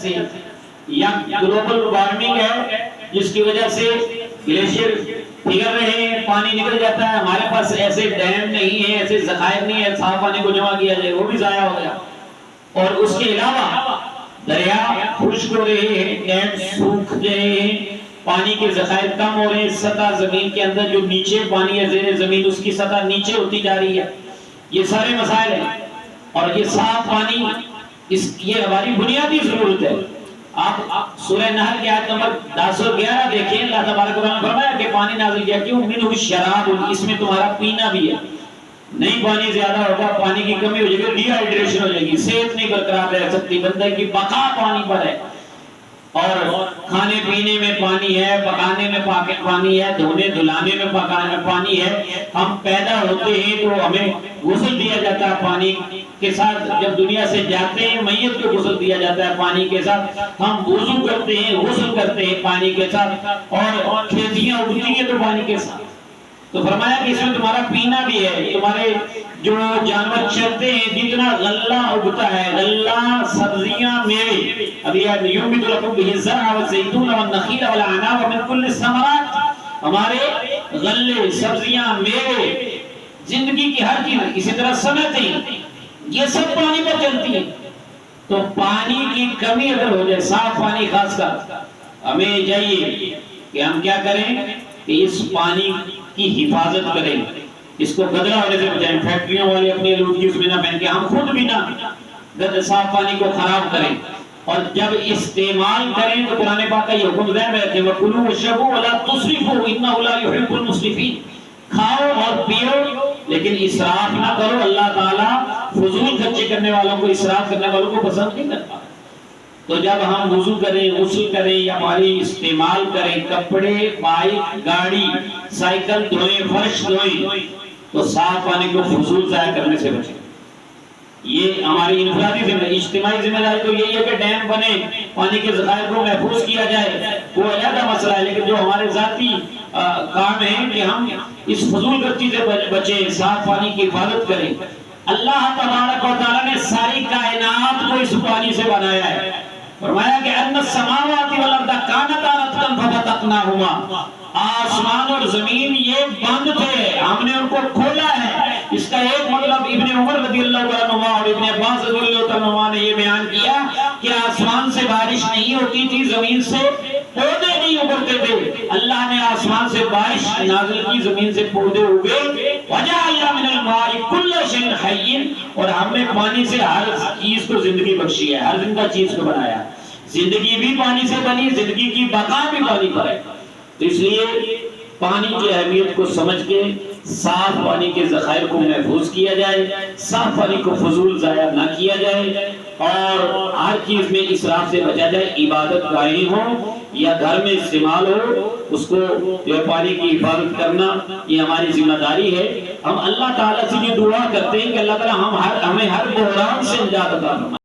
سے یا global warming ہے جس کی وجہ سے گلیشیئر پگھل رہے ہیں، پانی نکل جاتا ہے، ہمارے پاس ایسے ڈیم نہیں ہیں، ایسے ذخائر نہیں ہے صاف پانی کو جمع کیا جائے، وہ بھی ضائع ہو گیا۔ اور اس کے علاوہ دریا خشک ہو رہے ہیں، ڈیم سوکھ رہے ہیں، پانی کے ذخائر کم ہو رہے ہیں، سطح زمین کے اندر جو نیچے پانی ہے زیر زمین اس کی سطح نیچے ہوتی جا رہی ہے۔ یہ سارے مسائل ہیں اور یہ صاف پانی یہ ہماری بنیادی ضرورت ہے۔ آپ سورہ نحل کی آیت نمبر 1011 دیکھیں، اللہ تبارک و تعالیٰ نے فرمایا کہ پانی نازل کیا کیوں؟ منہ شراب، اس میں تمہارا پینا بھی ہے۔ نہیں پانی زیادہ ہوگا، پانی کی کمی ہو جائے گی، ڈی ہائیڈریشن ہو جائے گی، صحت نہیں برقرار رہ سکتی، بندے کی بقا پانی پر ہے۔ اور کھانے پینے میں پانی ہے، پکانے میں پانی ہے، دھونے دھلانے میں پانی ہے۔ ہم پیدا ہوتے ہیں تو ہمیں غسل دیا جاتا ہے پانی کے ساتھ، جب دنیا سے جاتے ہیں میت کو غسل دیا جاتا ہے پانی کے ساتھ، ہم وضو کرتے ہیں غسل کرتے ہیں پانی کے ساتھ، اور کھیتیاں اگتی ہیں تو پانی کے ساتھ۔ تو فرمایا کہ اس میں تمہارا پینا بھی ہے، تمہارے جو جانور چلتے ہیں، جتنا غلہ اگتا ہے، غلہ سبزیاں میوے، ابھی یوم لکم بہ الزرع والزیتون والنخیل والعناب ومن کل الثمرات، ہمارے غلے سبزیاں میوے زندگی کی ہر چیز، اسی طرح صنعتیں، یہ سب پانی پر چلتی ہیں۔ تو پانی کی کمی اگر ہو جائے، صاف پانی خاص کر، ہمیں چاہیے کہ ہم کیا کریں کہ اس پانی کی حفاظت کریں، اس کو گدرا ہونے سے بچائیں، فیکٹریوں والے اپنی آلودگی اس میں نہ پہن کے، ہم خود بھی نہ صاف پانی کو خراب کریں، اور جب استعمال کریں تو قرآن پاک کا یہ حکم ذہن میں رکھیں وَكُلُوا وَاشْرَبُوا وَلَا تُسْرِفُوا إِنَّهُ لَا يُحِبُّ الْمُسْرِفِينَ، کھاؤ اور پیو لیکن اسراف نہ کرو، اللہ تعالیٰ فضول خرچے کرنے والوں کو، اسراف کرنے والوں کو پسند نہیں کرتا۔ تو جب ہم وضو کریں، غسل کریں یا پانی استعمال کریں، کپڑے، بائک، گاڑی، سائیکل دھوئیں، فرش دھوئیں، تو صاف پانی کو فضول ضائع کرنے سے بچیں۔ یہ ہماری انفرادی ذمہ داری، اجتماعی ذمہ داری تو یہی ہے کہ ڈیم بنے، پانی کے ذخائر کو محفوظ کیا جائے، وہ علیحدہ مسئلہ ہے، لیکن جو ہمارے ذاتی کام ہے کہ ہم اس فضول خرچی سے بچیں، صاف پانی کی حفاظت کریں۔ اللہ تبارک و تعالیٰ نے ساری کائنات کو اس پانی سے بنایا ہے، فرمایا کہ ان السماوات والارض کانتا رتقا ففتقناہما، آسمان اور زمین یہ بند تھے، ہم نے ان کو کھولا ہے۔ اس کا ایک مطلب ابن عمر رضی اللہ عنہ اور ابن عباس رضی اللہ عنہ نے یہ بیان کیا کہ آسمان سے بارش نہیں ہوتی تھی، زمین سے پودے نہیں اگتے تھے، اللہ نے آسمان سے بارش نازل کی، زمین سے پودے اگے، وجعلنا من الماء کل شیء حی، اور ہم نے پانی سے ہر چیز کو زندگی بخشی ہے، ہر زندہ چیز کو بنایا، زندگی بھی پانی سے بنی، زندگی کی بقا بھی پانی پر ہے۔ تو اس لیے پانی کی اہمیت کو سمجھ کے صاف پانی کے ذخائر کو محفوظ کیا جائے، صاف پانی کو فضول ضائع نہ کیا جائے، اور ہر چیز میں اسراف سے بچا جائے، عبادت گاہیں ہو یا گھر میں استعمال ہو، اس کو جو پانی کی حفاظت کرنا یہ ہماری ذمہ داری ہے۔ ہم اللہ تعالیٰ سے یہ دعا کرتے ہیں کہ اللہ تعالیٰ ہمیں ہر بحران سے نجات عطا فرمائے۔